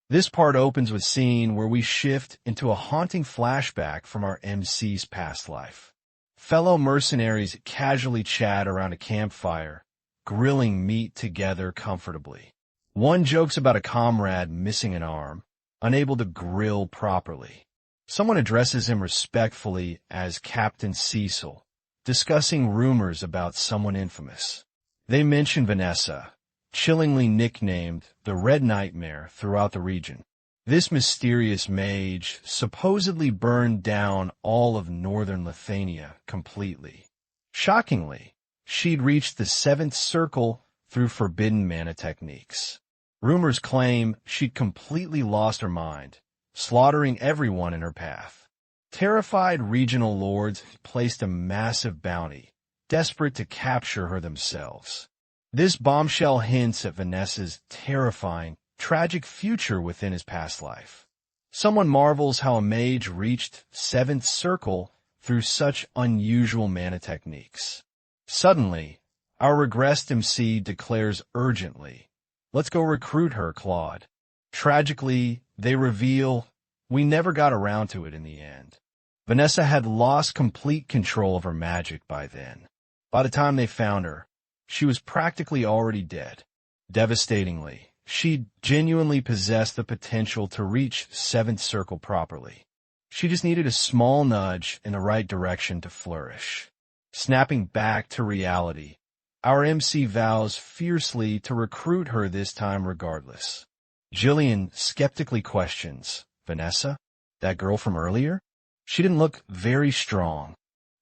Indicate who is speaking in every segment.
Speaker 1: This part opens with a scene where we shift into a haunting flashback from our MC's past life. Fellow mercenaries casually chat around a campfire, grilling meat together comfortably. One jokes about a comrade missing an arm, unable to grill properly. Someone addresses him respectfully as Captain Cecil, discussing rumors about someone infamous. They mention Vanessa, chillingly nicknamed the Red Nightmare throughout the region. This mysterious mage supposedly burned down all of northern Lithuania completely. Shockingly, she'd reached the seventh circle through forbidden mana techniques. Rumors claim she'd completely lost her mind, slaughtering everyone in her path. Terrified regional lords placed a massive bounty, desperate to capture her themselves. This bombshell hints at Vanessa's terrifying, tragic future within his past life. Someone marvels how a mage reached seventh circle through such unusual mana techniques. Suddenly, our regressed MC declares urgently, "Let's go recruit her, Claude." Tragically, they reveal we never got around to it in the end. Vanessa had lost complete control of her magic by then. By the time they found her, she was practically already dead. Devastatingly, she genuinely possessed the potential to reach seventh circle properly. She just needed a small nudge in the right direction to flourish. Snapping back to reality, our MC vows fiercely to recruit her this time regardless. Jillian skeptically questions, "Vanessa? That girl from earlier? She didn't look very strong."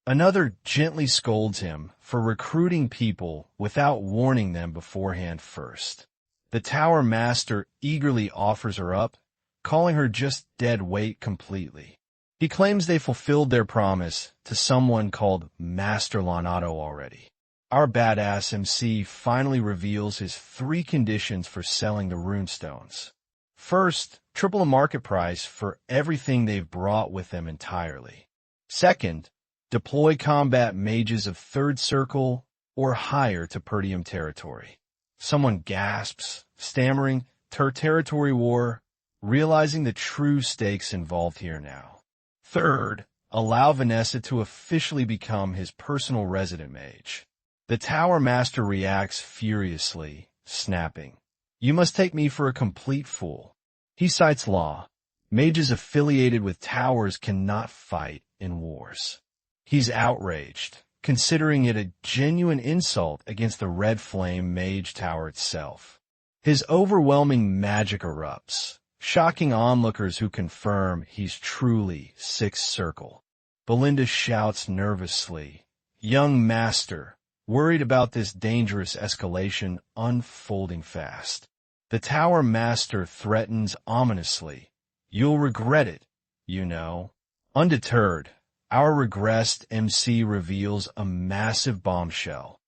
Speaker 1: Another gently scolds him for recruiting people without warning them beforehand first. The Tower Master eagerly offers her up, calling her just dead weight completely. He claims they fulfilled their promise to someone called Master Lonato already. Our badass MC finally reveals his 3 conditions for selling the runestones. First, triple the market price for everything they've brought with them entirely. Second, deploy combat mages of third circle or higher to Perdium territory. Someone gasps, stammering, territory war, realizing the true stakes involved here now. Third, allow Vanessa to officially become his personal resident mage. The Tower Master reacts furiously, snapping, "You must take me for a complete fool." He cites law. Mages affiliated with towers cannot fight in wars. He's outraged, considering it a genuine insult against the Red Flame Mage Tower itself. His overwhelming magic erupts, shocking onlookers who confirm he's truly sixth circle. Belinda shouts nervously, "Young Master," worried about this dangerous escalation unfolding fast. The Tower Master threatens ominously, "You'll regret it, you know." Undeterred, our regressed MC reveals a massive bombshell,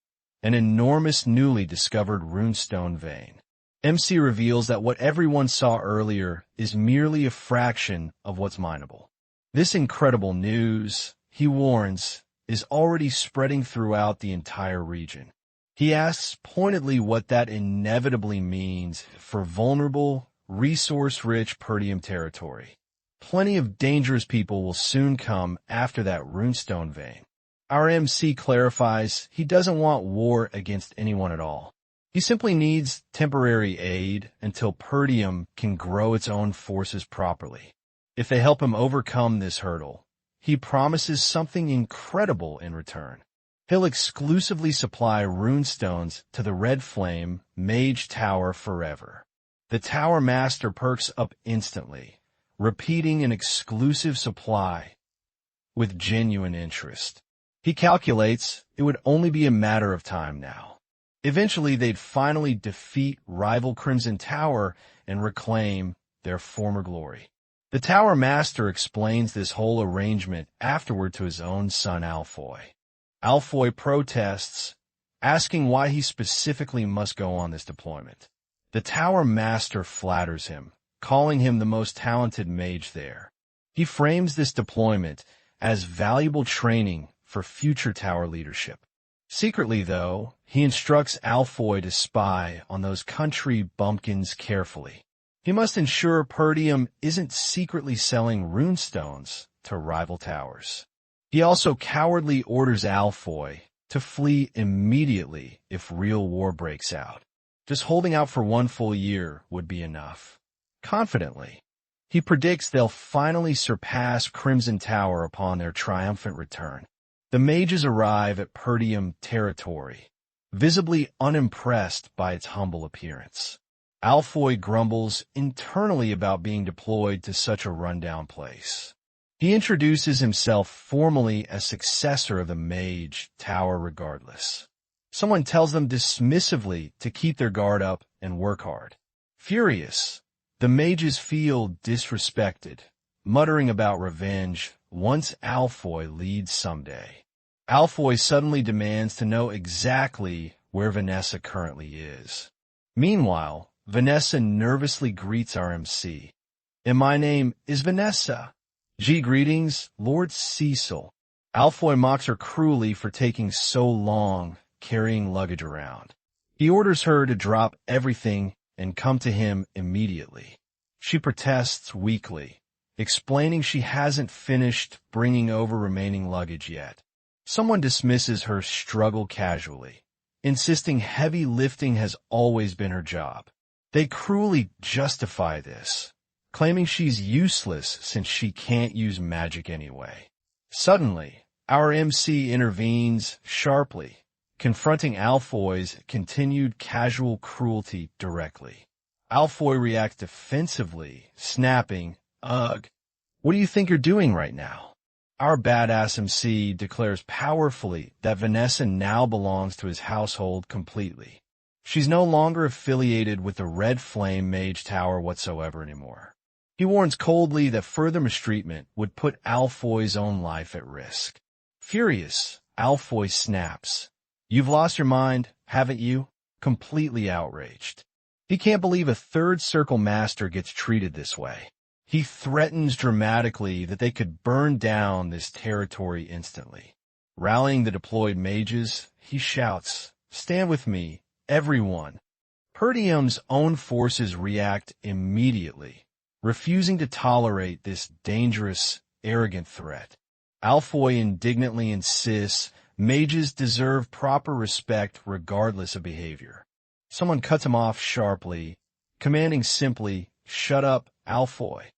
Speaker 1: an enormous newly discovered runestone vein. MC reveals that what everyone saw earlier is merely a fraction of what's mineable. This incredible news, he warns, is already spreading throughout the entire region. He asks pointedly what that inevitably means for vulnerable, resource-rich Perdium territory. Plenty of dangerous people will soon come after that runestone vein. Our MC clarifies he doesn't want war against anyone at all. He simply needs temporary aid until Perdium can grow its own forces properly. If they help him overcome this hurdle, he promises something incredible in return. He'll exclusively supply runestones to the Red Flame Mage Tower forever. The Tower Master perks up instantly, repeating an exclusive supply with genuine interest. He calculates it would only be a matter of time now. Eventually, they'd finally defeat rival Crimson Tower and reclaim their former glory. The Tower Master explains this whole arrangement afterward to his own son Alfoy. Alfoy protests, asking why he specifically must go on this deployment. The Tower Master flatters him, calling him the most talented mage there. He frames this deployment as valuable training for future tower leadership. Secretly, though, he instructs Alfoy to spy on those country bumpkins carefully. He must ensure Perdium isn't secretly selling runestones to rival towers. He also cowardly orders Alfoy to flee immediately if real war breaks out. Just holding out for 1 full year would be enough. Confidently, he predicts they'll finally surpass Crimson Tower upon their triumphant return. The mages arrive at Perdium territory, visibly unimpressed by its humble appearance. Alfoy grumbles internally about being deployed to such a rundown place. He introduces himself formally as successor of the Mage Tower regardless. Someone tells them dismissively to keep their guard up and work hard. Furious, the mages feel disrespected, muttering about revenge once Alfoy leads someday. Alfoy suddenly demands to know exactly where Vanessa currently is. Meanwhile, Vanessa nervously greets our MC. "And my name is Vanessa." "Greetings, Lord Cecil." Alfoy mocks her cruelly for taking so long carrying luggage around. He orders her to drop everything and come to him immediately. She protests weakly, explaining she hasn't finished bringing over remaining luggage yet. Someone dismisses her struggle casually, insisting heavy lifting has always been her job. They cruelly justify this, claiming she's useless since she can't use magic anyway. Suddenly, our MC intervenes sharply, confronting Alfoy's continued casual cruelty directly. Alfoy reacts defensively, snapping, "Ugh, what do you think you're doing right now?" Our badass MC declares powerfully that Vanessa now belongs to his household completely. She's no longer affiliated with the Red Flame Mage Tower whatsoever anymore. He warns coldly that further mistreatment would put Alfoy's own life at risk. Furious, Alfoy snaps. "You've lost your mind, haven't you?" Completely outraged. He can't believe a third circle master gets treated this way. He threatens dramatically that they could burn down this territory instantly. Rallying the deployed mages, he shouts, "Stand with me, everyone." Perdium's own forces react immediately, refusing to tolerate this dangerous, arrogant threat. Alfoy indignantly insists mages deserve proper respect regardless of behavior. Someone cuts him off sharply, commanding simply, "Shut up, Alfoy."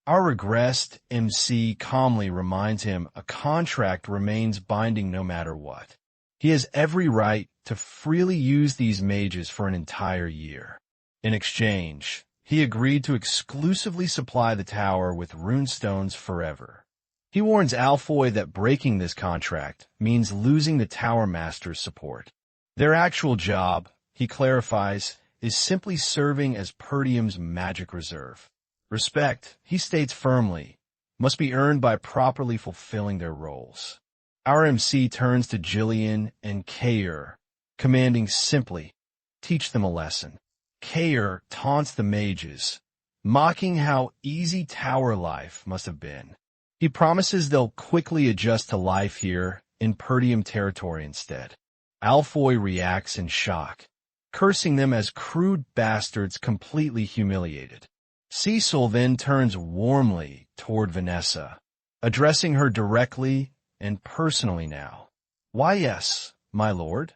Speaker 1: Our regressed MC calmly reminds him a contract remains binding no matter what. He has every right to freely use these mages for an entire year. In exchange, he agreed to exclusively supply the tower with runestones forever. He warns Alfoy that breaking this contract means losing the Tower Master's support. Their actual job, he clarifies, is simply serving as Perdium's magic reserve. Respect, he states firmly, must be earned by properly fulfilling their roles. Our MC turns to Jillian and Kair, commanding simply, "Teach them a lesson." Kair taunts the mages, mocking how easy tower life must have been. He promises they'll quickly adjust to life here in Perdium territory instead. Alfoy reacts in shock, cursing them as crude bastards completely humiliated. Cecil then turns warmly toward Vanessa, addressing her directly and personally now. "Why, yes, my lord."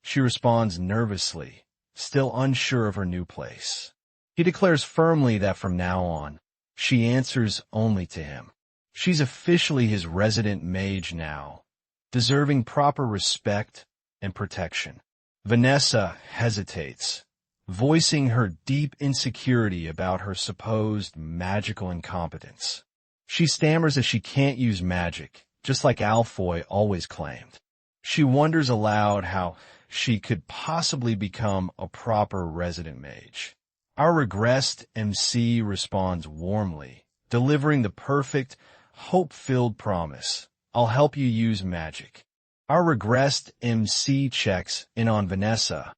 Speaker 1: She responds nervously, still unsure of her new place. He declares firmly that from now on, she answers only to him. She's officially his resident mage now, deserving proper respect and protection. Vanessa hesitates, voicing her deep insecurity about her supposed magical incompetence. She stammers as she can't use magic, just like Alfoy always claimed. She wonders aloud how she could possibly become a proper resident mage. Our regressed MC responds warmly, delivering the perfect, hope-filled promise, "I'll help you use magic." Our regressed MC checks in on Vanessa,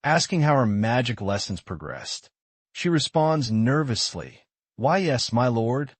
Speaker 1: asking how her magic lessons progressed. She responds nervously, "Why, yes, my lord,"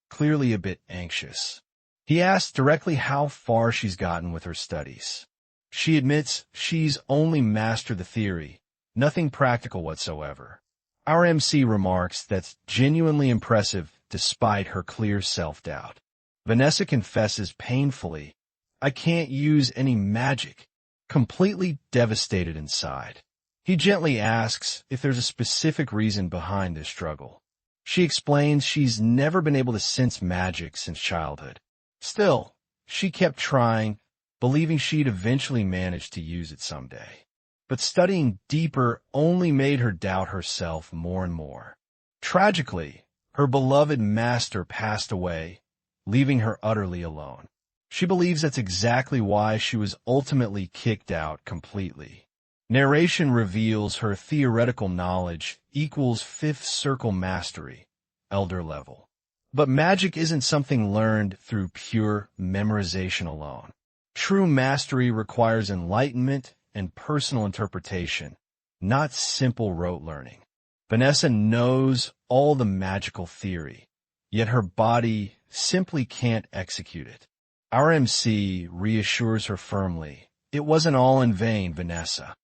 Speaker 1: clearly a bit anxious. He asks directly how far she's gotten with her studies. She admits she's only mastered the theory, nothing practical whatsoever. Our MC remarks that's genuinely impressive despite her clear self-doubt. Vanessa confesses painfully, "I can't use any magic," completely devastated inside. He gently asks if there's a specific reason behind this struggle. She explains she's never been able to sense magic since childhood. Still, she kept trying, believing she'd eventually manage to use it someday. But studying deeper only made her doubt herself more and more. Tragically, her beloved master passed away, leaving her utterly alone. She believes that's exactly why she was ultimately kicked out completely. Narration reveals her theoretical knowledge equals fifth circle mastery, elder level. But magic isn't something learned through pure memorization alone. True mastery requires enlightenment and personal interpretation, not simple rote learning. Vanessa knows all the magical theory, yet her body simply can't execute it. Our MC reassures her firmly, "It wasn't all in vain, Vanessa."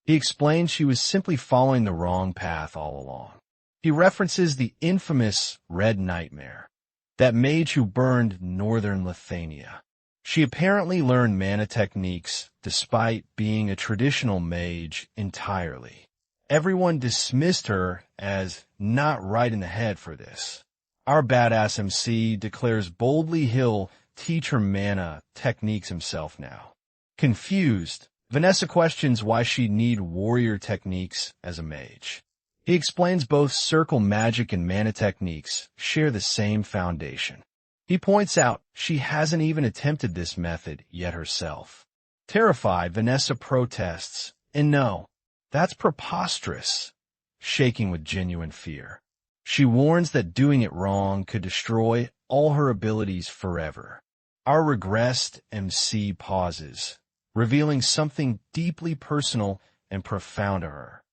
Speaker 1: He explains she was simply following the wrong path all along. He references the infamous Red Nightmare, that mage who burned northern Lithuania. She apparently learned mana techniques despite being a traditional mage entirely. Everyone dismissed her as not right in the head for this. Our badass MC declares boldly he'll teach her mana techniques himself now. Confused, Vanessa questions why she'd need warrior techniques as a mage. He explains both circle magic and mana techniques share the same foundation. He points out she hasn't even attempted this method yet herself. Terrified, Vanessa protests, "And no, that's preposterous," shaking with genuine fear. She warns that doing it wrong could destroy all her abilities forever. Our regressed MC pauses, revealing something deeply personal and profound to her.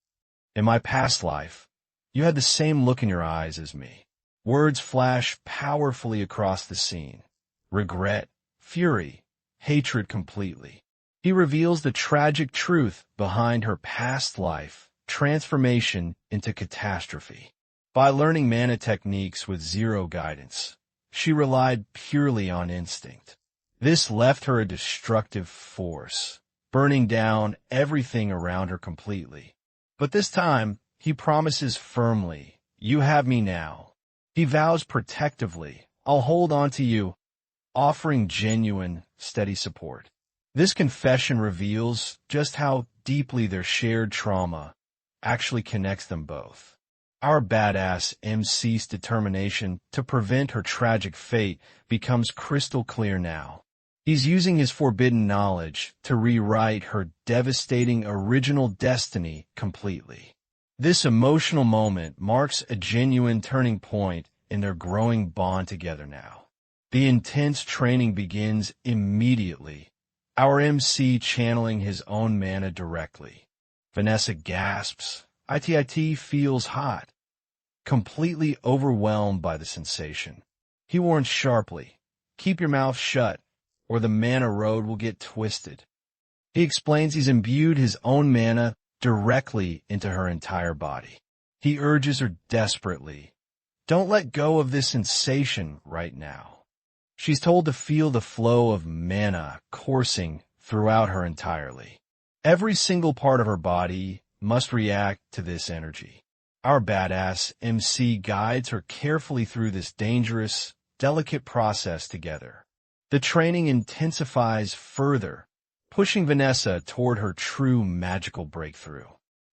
Speaker 1: "In my past life, you had the same look in your eyes as me." Words flash powerfully across the scene. Regret, fury, hatred completely. He reveals the tragic truth behind her past life, transformation into catastrophe. By learning mana techniques with zero guidance, she relied purely on instinct. This left her a destructive force, burning down everything around her completely. But this time, he promises firmly, "You have me now." He vows protectively, "I'll hold on to you," offering genuine, steady support. This confession reveals just how deeply their shared trauma actually connects them both. Our badass MC's determination to prevent her tragic fate becomes crystal clear now. He's using his forbidden knowledge to rewrite her devastating original destiny completely. This emotional moment marks a genuine turning point in their growing bond together now. The intense training begins immediately, our MC channeling his own mana directly. Vanessa gasps. "IT feels hot," completely overwhelmed by the sensation. He warns sharply, "Keep your mouth shut, or the mana road will get twisted." He explains he's imbued his own mana directly into her entire body. He urges her desperately, "Don't let go of this sensation right now." She's told to feel the flow of mana coursing throughout her entirely. Every single part of her body must react to this energy. Our badass MC guides her carefully through this dangerous, delicate process together. The training intensifies further, pushing Vanessa toward her true magical breakthrough.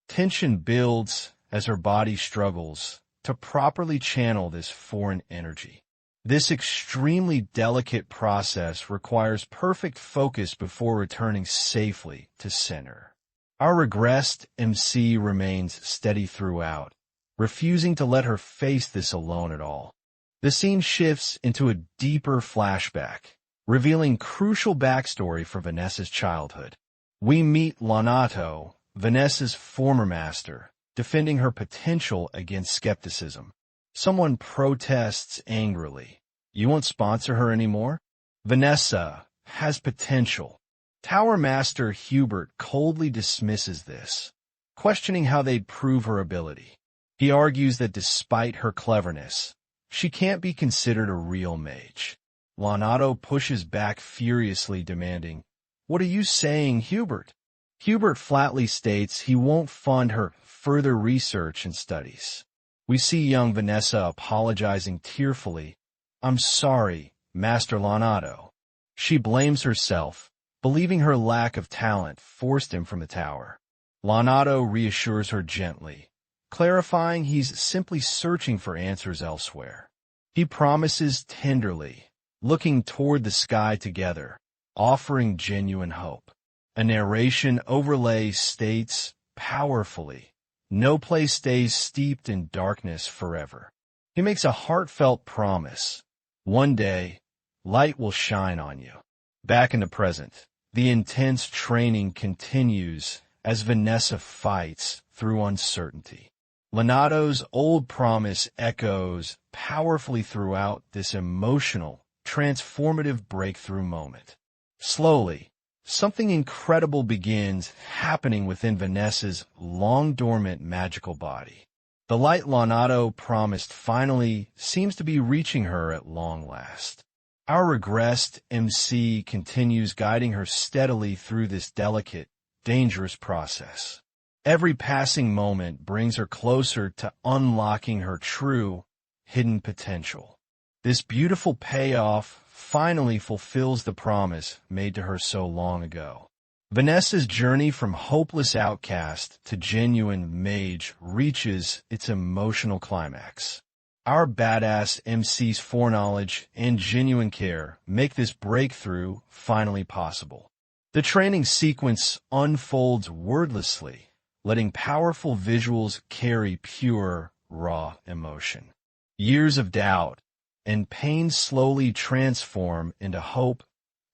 Speaker 1: Tension builds as her body struggles to properly channel this foreign energy. This extremely delicate process requires perfect focus before returning safely to center. Our regressed MC remains steady throughout, refusing to let her face this alone at all. The scene shifts into a deeper flashback, revealing crucial backstory for Vanessa's childhood. We meet Lanato, Vanessa's former master, defending her potential against skepticism. Someone protests angrily. "You won't sponsor her anymore?" Vanessa has potential. Tower Master Hubert coldly dismisses this, questioning how they'd prove her ability. He argues that despite her cleverness, she can't be considered a real mage. Leonardo pushes back furiously, demanding, "What are you saying, Hubert?" Hubert flatly states he won't fund her further research and studies. We see young Vanessa apologizing tearfully. "I'm sorry, Master Leonardo." She blames herself, believing her lack of talent forced him from the tower. Leonardo reassures her gently, clarifying he's simply searching for answers elsewhere. He promises tenderly, looking toward the sky together, offering genuine hope. A narration overlay states powerfully, "No place stays steeped in darkness forever." He makes a heartfelt promise. One day, light will shine on you. Back in the present, the intense training continues as Vanessa fights through uncertainty. Leonardo's old promise echoes powerfully throughout this emotional, transformative breakthrough moment. Slowly, something incredible begins happening within Vanessa's long-dormant magical body. The light Leonardo promised finally seems to be reaching her at long last. Our regressed MC continues guiding her steadily through this delicate, dangerous process. Every passing moment brings her closer to unlocking her true, hidden potential. This beautiful payoff finally fulfills the promise made to her so long ago. Vanessa's journey from hopeless outcast to genuine mage reaches its emotional climax. Our badass MC's foreknowledge and genuine care make this breakthrough finally possible. The training sequence unfolds wordlessly, letting powerful visuals carry pure, raw emotion. Years of doubt and pain slowly transform into hope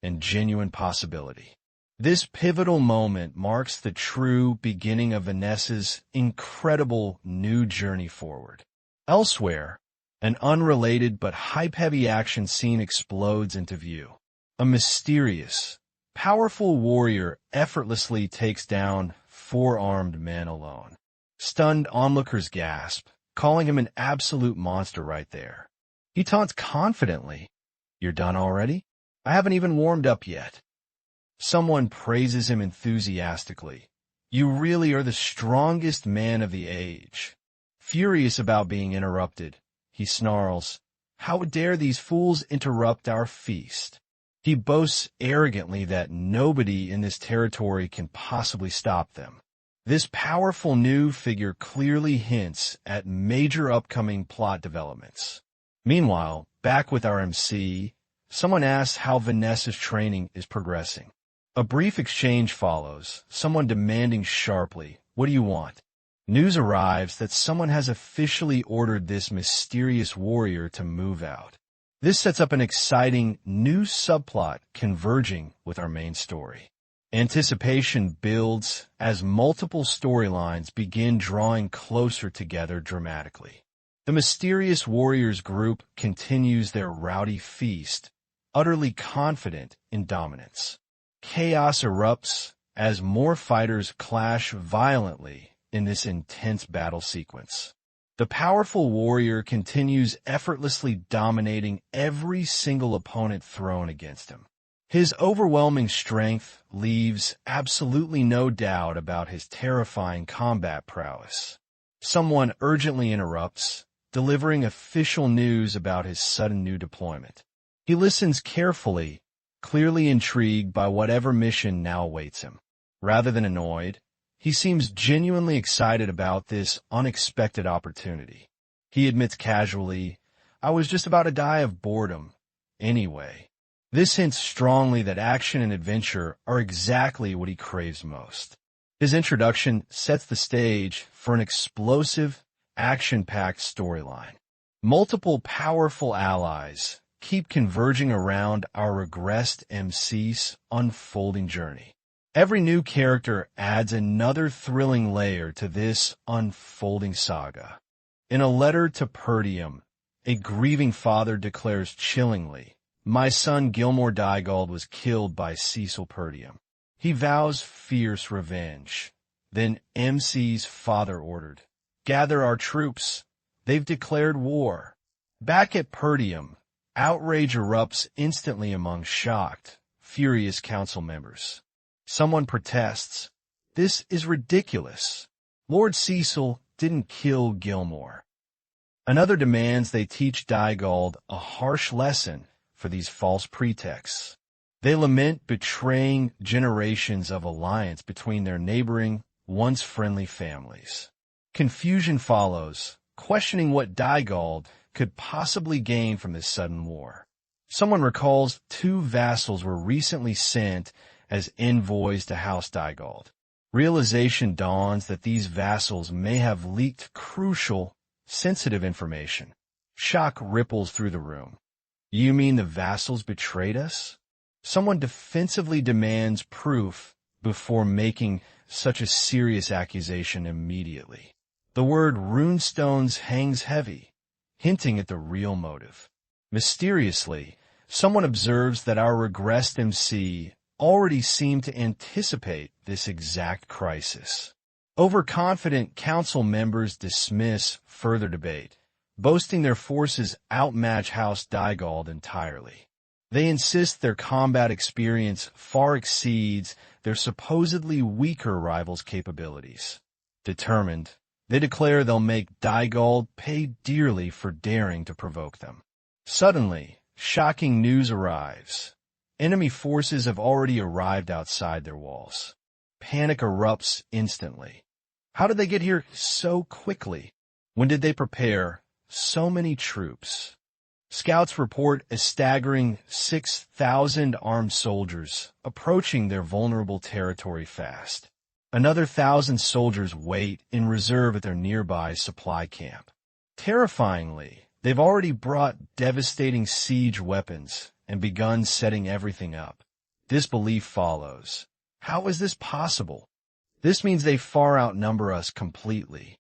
Speaker 1: and genuine possibility. This pivotal moment marks the true beginning of Vanessa's incredible new journey forward. Elsewhere, an unrelated but hype-heavy action scene explodes into view. A mysterious, powerful warrior effortlessly takes down four-armed man alone. Stunned onlookers gasp, calling him an absolute monster right there. He taunts confidently, "You're done already? I haven't even warmed up yet." Someone praises him enthusiastically. "You really are the strongest man of the age." Furious about being interrupted, he snarls, "How dare these fools interrupt our feast?" He boasts arrogantly that nobody in this territory can possibly stop them. This powerful new figure clearly hints at major upcoming plot developments. Meanwhile, back with our MC, someone asks how Vanessa's training is progressing. A brief exchange follows, someone demanding sharply, "What do you want?" News arrives that someone has officially ordered this mysterious warrior to move out. This sets up an exciting new subplot converging with our main story. Anticipation builds as multiple storylines begin drawing closer together dramatically. The mysterious warriors group continues their rowdy feast, utterly confident in dominance. Chaos erupts as more fighters clash violently in this intense battle sequence. The powerful warrior continues effortlessly dominating every single opponent thrown against him. His overwhelming strength leaves absolutely no doubt about his terrifying combat prowess. Someone urgently interrupts, delivering official news about his sudden new deployment. He listens carefully, clearly intrigued by whatever mission now awaits him. Rather than annoyed, he seems genuinely excited about this unexpected opportunity. He admits casually, "I was just about to die of boredom. Anyway." This hints strongly that action and adventure are exactly what he craves most. His introduction sets the stage for an explosive, action-packed storyline. Multiple powerful allies keep converging around our regressed MC's unfolding journey. Every new character adds another thrilling layer to this unfolding saga. In a letter to Perdium, a grieving father declares chillingly, "My son Gilmore Digold was killed by Cecil Perdium." He vows fierce revenge. Then MC's father ordered, Gather our troops. They've declared war. Back at Perdium, outrage erupts instantly among shocked, furious council members. Someone protests. This is ridiculous. Lord Cecil didn't kill Gilmore. Another demands they teach Dygald a harsh lesson for these false pretexts. They lament betraying generations of alliance between their neighboring, once friendly families. Confusion follows, questioning what Dygald could possibly gain from this sudden war. Someone recalls 2 vassals were recently sent as envoys to House Dygald. Realization dawns that these vassals may have leaked crucial, sensitive information. Shock ripples through the room. You mean the vassals betrayed us? Someone defensively demands proof before making such a serious accusation immediately. The word runestones hangs heavy, hinting at the real motive. Mysteriously, someone observes that our regressed MC already seemed to anticipate this exact crisis. Overconfident council members dismiss further debate, boasting their forces outmatch House Dygald entirely. They insist their combat experience far exceeds their supposedly weaker rivals' capabilities. Determined, they declare they'll make Dygald pay dearly for daring to provoke them. Suddenly, shocking news arrives. Enemy forces have already arrived outside their walls. Panic erupts instantly. How did they get here so quickly? When did they prepare so many troops? Scouts report a staggering 6,000 armed soldiers approaching their vulnerable territory fast. Another 1,000 soldiers wait in reserve at their nearby supply camp. Terrifyingly, they've already brought devastating siege weapons and begun setting everything up. Disbelief follows. How is this possible? This means they far outnumber us completely.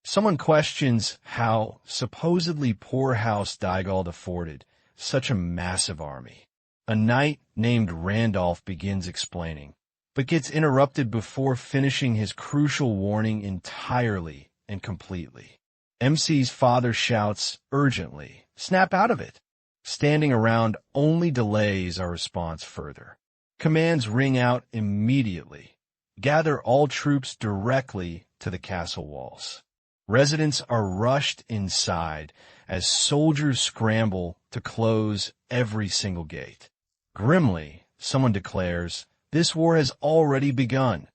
Speaker 1: Someone questions how supposedly poor House Dygald afforded such a massive army. A knight named Randolph begins explaining, but gets interrupted before finishing his crucial warning entirely and completely. MC's father shouts urgently, "Snap out of it!" Standing around only delays our response further. Commands ring out immediately. Gather all troops directly to the castle walls. Residents are rushed inside as soldiers scramble to close every single gate. Grimly, someone declares, this war has already begun,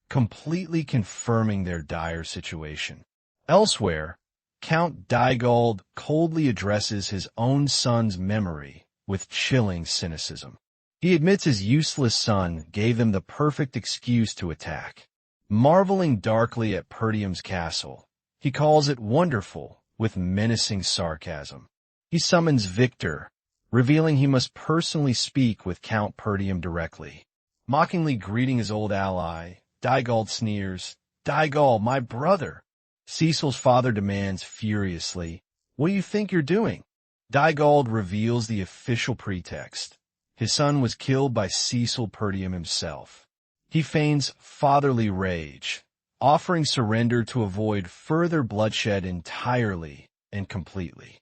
Speaker 1: completely confirming their dire situation. Elsewhere, Count Dygald coldly addresses his own son's memory with chilling cynicism. He admits his useless son gave them the perfect excuse to attack. Marveling darkly at Perdium's castle, he calls it wonderful with menacing sarcasm. He summons Victor, revealing he must personally speak with Count Perdium directly. Mockingly greeting his old ally, Dygald sneers, "Dygald, my brother!" Cecil's father demands furiously, "What do you think you're doing?" Dygald reveals the official pretext. His son was killed by Cecil Perdium himself. He feigns fatherly rage, offering surrender to avoid further bloodshed entirely and completely.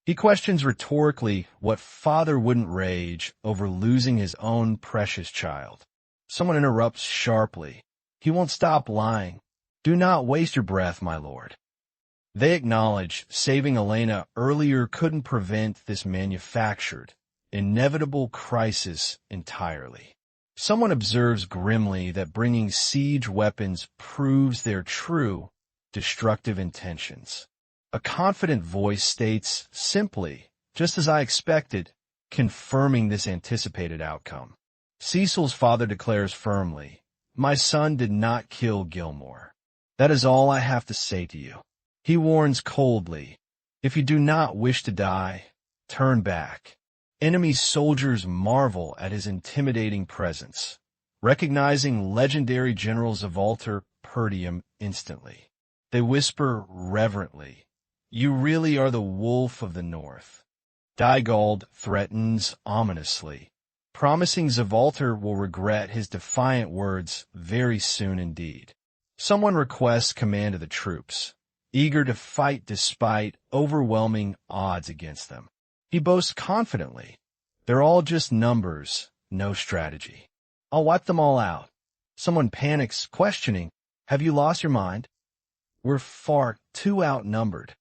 Speaker 1: He questions rhetorically what father wouldn't rage over losing his own precious child. Someone interrupts sharply. He won't stop lying. "Do not waste your breath, my lord." They acknowledge saving Elena earlier couldn't prevent this manufactured, inevitable crisis entirely. Someone observes grimly that bringing siege weapons proves their true, destructive intentions. A confident voice states simply, "Just as I expected," confirming this anticipated outcome. Cecil's father declares firmly, "My son did not kill Gilmore. That is all I have to say to you." He warns coldly, "If you do not wish to die, turn back." Enemy soldiers marvel at his intimidating presence, recognizing legendary General Zavalter Perdium instantly. They whisper reverently, "You really are the wolf of the north." Dygald threatens ominously, promising Zavalter will regret his defiant words very soon indeed. Someone requests command of the troops. eager to fight despite overwhelming odds against them. He boasts confidently, "They're all just numbers, no strategy. I'll wipe them all out." Someone panics, questioning, "Have you lost your mind?" "We're far too outnumbered."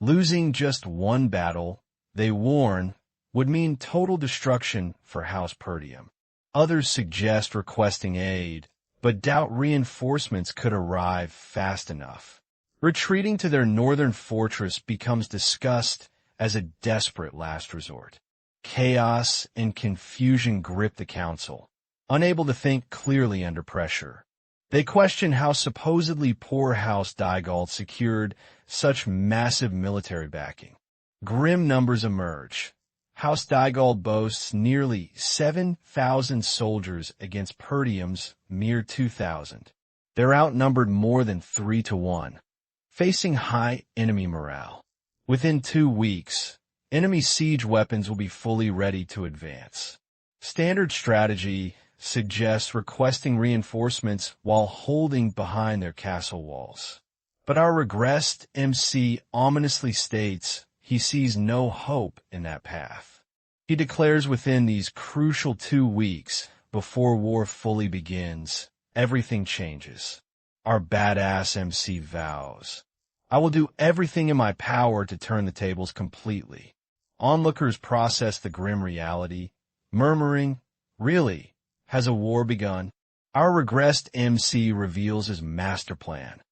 Speaker 1: Losing just one battle, they warn, would mean total destruction for House Perdium. Others suggest requesting aid, but doubt reinforcements could arrive fast enough. Retreating to their northern fortress becomes discussed as a desperate last resort. Chaos and confusion grip the council, unable to think clearly under pressure. They question how supposedly poor House Dygald secured such massive military backing. Grim numbers emerge. House Dygald boasts nearly 7,000 soldiers against Perdium's mere 2,000. They're outnumbered more than 3-1, facing high enemy morale. Within 2 weeks, enemy siege weapons will be fully ready to advance. Standard strategy suggests requesting reinforcements while holding behind their castle walls. But our regressed MC ominously states he sees no hope in that path. He declares within these crucial 2 weeks, before war fully begins, everything changes. Our badass MC vows, "I will do everything in my power to turn the tables completely." Onlookers process the grim reality, murmuring, "Really? Has a war begun?" Our regressed MC reveals his master plan.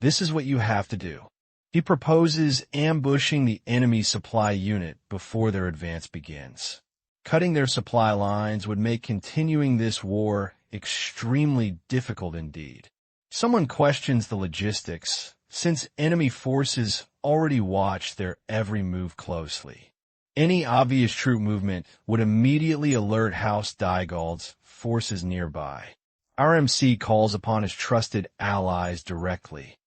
Speaker 1: This is what you have to do. He proposes ambushing the enemy supply unit before their advance begins. Cutting their supply lines would make continuing this war extremely difficult indeed. Someone questions the logistics, since enemy forces already watch their every move closely. Any obvious troop movement would immediately alert House Dygald's forces nearby. Our MC calls upon his trusted allies directly.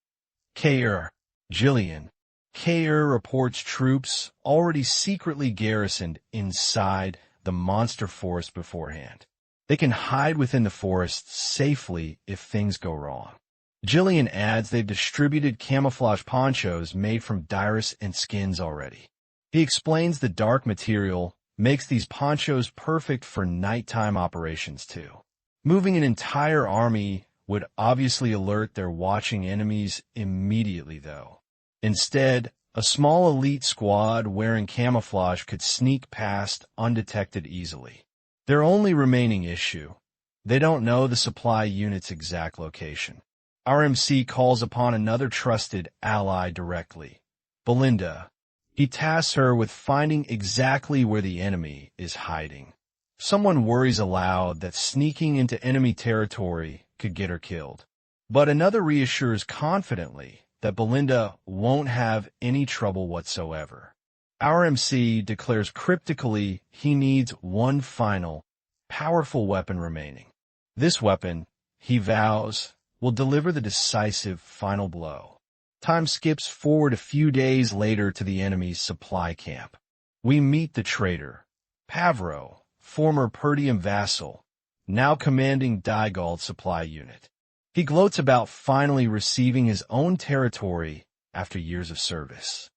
Speaker 1: Kair, Jillian. Kair reports troops already secretly garrisoned inside the monster forest beforehand. They can hide within the forest safely if things go wrong. Jillian adds they've distributed camouflage ponchos made from dirus and skins already. He explains the dark material makes these ponchos perfect for nighttime operations too. Moving an entire army would obviously alert their watching enemies immediately though. Instead, a small elite squad wearing camouflage could sneak past undetected easily. Their only remaining issue, they don't know the supply unit's exact location. Our MC calls upon another trusted ally directly, Belinda. He tasks her with finding exactly where the enemy is hiding. Someone worries aloud that sneaking into enemy territory could get her killed. But another reassures confidently that Belinda won't have any trouble whatsoever. Our MC declares cryptically he needs one final, powerful weapon remaining. This weapon, he vows, will deliver the decisive final blow. Time skips forward a few days later to the enemy's supply camp. We meet the traitor, Pavro, former Perdium vassal, now commanding Dygald's supply unit. He gloats about finally receiving his own territory after years of service.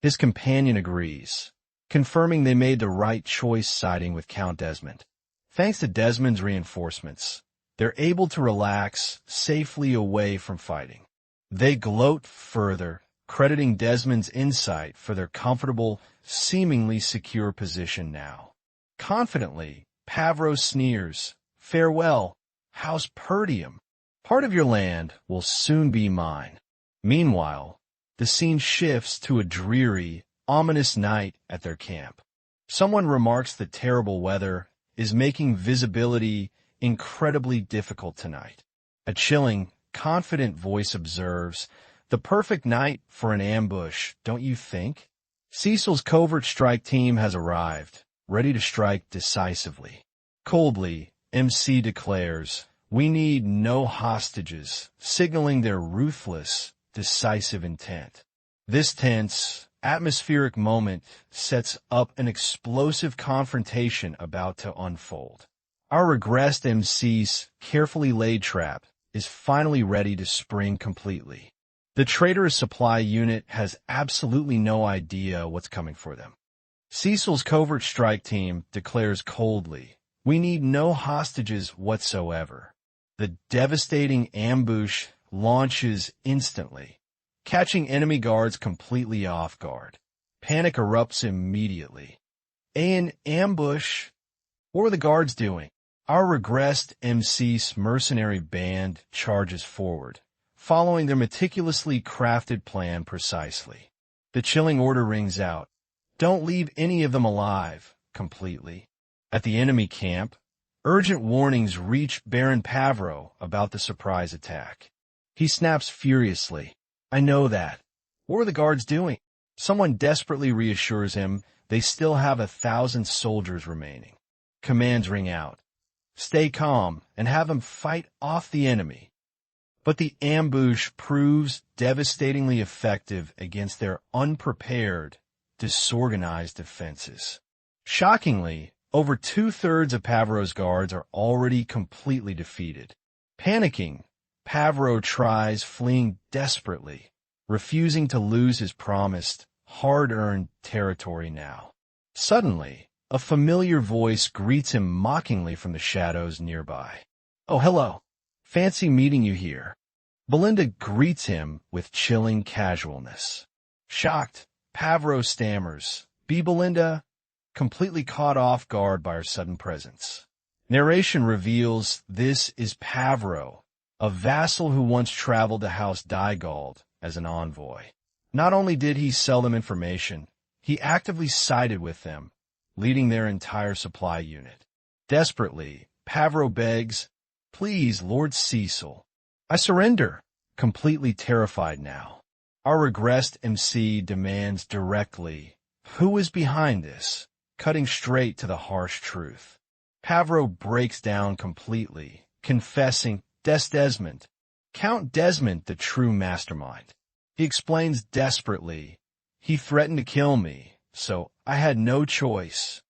Speaker 1: His companion agrees, confirming they made the right choice siding with Count Desmond. Thanks to Desmond's reinforcements, they're able to relax safely away from fighting. They gloat further, crediting Desmond's insight for their comfortable, seemingly secure position now. Confidently, Pavro sneers, "Farewell, House Perdium. Part of your land will soon be mine." Meanwhile, the scene shifts to a dreary, ominous night at their camp. Someone remarks the terrible weather is making visibility incredibly difficult tonight. A chilling, confident voice observes, "The perfect night for an ambush, don't you think?" Cecil's covert strike team has arrived, ready to strike decisively. Coldly, MC declares, "We need no hostages," signaling their ruthless, decisive intent. This tense, atmospheric moment sets up an explosive confrontation about to unfold. Our regressed MC's carefully laid trap is finally ready to spring completely. The traitorous supply unit has absolutely no idea what's coming for them. Cecil's covert strike team declares coldly, "We need no hostages whatsoever." The devastating ambush launches instantly, catching enemy guards completely off guard. Panic erupts immediately. An ambush? What were the guards doing? Our regressed MC's mercenary band charges forward, following their meticulously crafted plan precisely. The chilling order rings out. Don't leave any of them alive, completely. At the enemy camp, urgent warnings reach Baron Pavro about the surprise attack. He snaps furiously. "I know that. What were the guards doing?" Someone desperately reassures him they still have 1,000 soldiers remaining. Commands ring out. Stay calm and have them fight off the enemy. But the ambush proves devastatingly effective against their unprepared, disorganized defenses. Shockingly, over 2/3 of Pavro's guards are already completely defeated. Panicking, Pavro tries fleeing desperately, refusing to lose his promised, hard-earned territory now. Suddenly, a familiar voice greets him mockingly from the shadows nearby. "Oh, hello. Fancy meeting you here." Belinda greets him with chilling casualness. Shocked, Pavro stammers, "Be Belinda?" completely caught off guard by her sudden presence. Narration reveals this is Pavro, a vassal who once traveled to House Dygald as an envoy. Not only did he sell them information, he actively sided with them, leading their entire supply unit. Desperately, Pavro begs, "Please, Lord Cecil, I surrender," completely terrified now. Our regressed MC demands directly, "Who is behind this?" cutting straight to the harsh truth. Pavro breaks down completely, confessing, Desmond, Count Desmond, the true mastermind." He explains desperately, "He threatened to kill me, so I had no choice."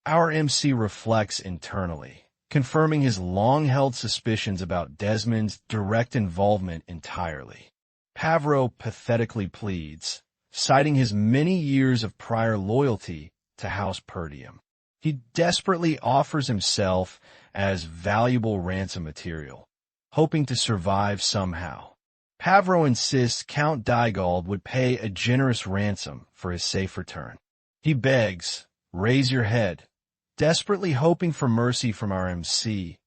Speaker 1: Our MC reflects internally, confirming his long-held suspicions about Desmond's direct involvement entirely. Pavro pathetically pleads, citing his many years of prior loyalty to House Perdium. He desperately offers himself as valuable ransom material, hoping to survive somehow. Pavro insists Count Dygald would pay a generous ransom for his safe return. He begs, "Raise your head," desperately hoping for mercy from our MC.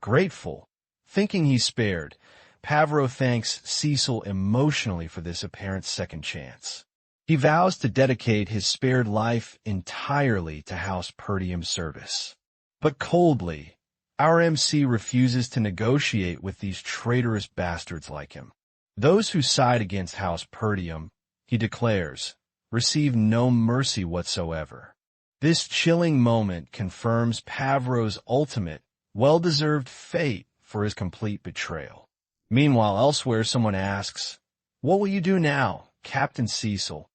Speaker 1: Grateful, thinking he's spared, Pavro thanks Cecil emotionally for this apparent second chance. He vows to dedicate his spared life entirely to House Perdium's service. But coldly, our MC refuses to negotiate with these traitorous bastards like him. Those who side against House Perdium, he declares, receive no mercy whatsoever. This chilling moment confirms Pavro's ultimate, well-deserved fate for his complete betrayal. Meanwhile, elsewhere, someone asks, "What will you do now, Captain Cecil?"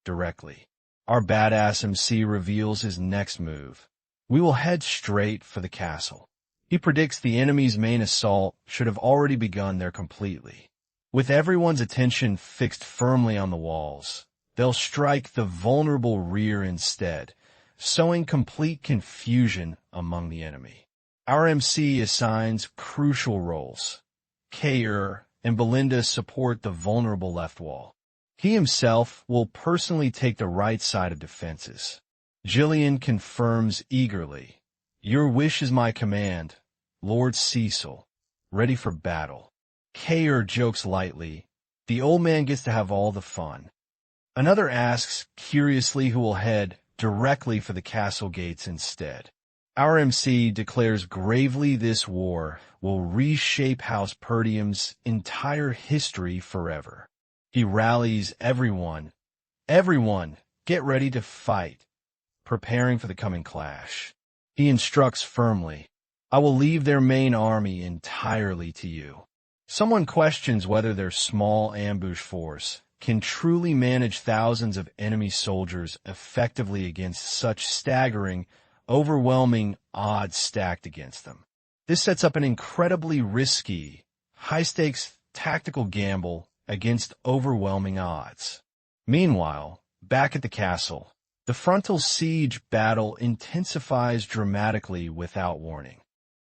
Speaker 1: Directly. Our badass MC reveals his next move. "We will head straight for the castle." He predicts the enemy's main assault should have already begun there completely. With everyone's attention fixed firmly on the walls, they'll strike the vulnerable rear instead, sowing complete confusion among the enemy. Our MC assigns crucial roles. Kayer and Belinda support the vulnerable left wall. He himself will personally take the right side of defenses. Jillian confirms eagerly, "Your wish is my command, Lord Cecil, ready for battle." Kayer jokes lightly, "The old man gets to have all the fun." Another asks curiously who will head directly for the castle gates instead. Our MC declares gravely this war will reshape House Perdium's entire history forever. He rallies everyone, get ready to fight, preparing for the coming clash. He instructs firmly, "I will leave their main army entirely to you." Someone questions whether their small ambush force can truly manage thousands of enemy soldiers effectively against such staggering, overwhelming odds stacked against them. This sets up an incredibly risky, high-stakes tactical gamble against overwhelming odds. Meanwhile, back at the castle, the frontal siege battle intensifies dramatically without warning.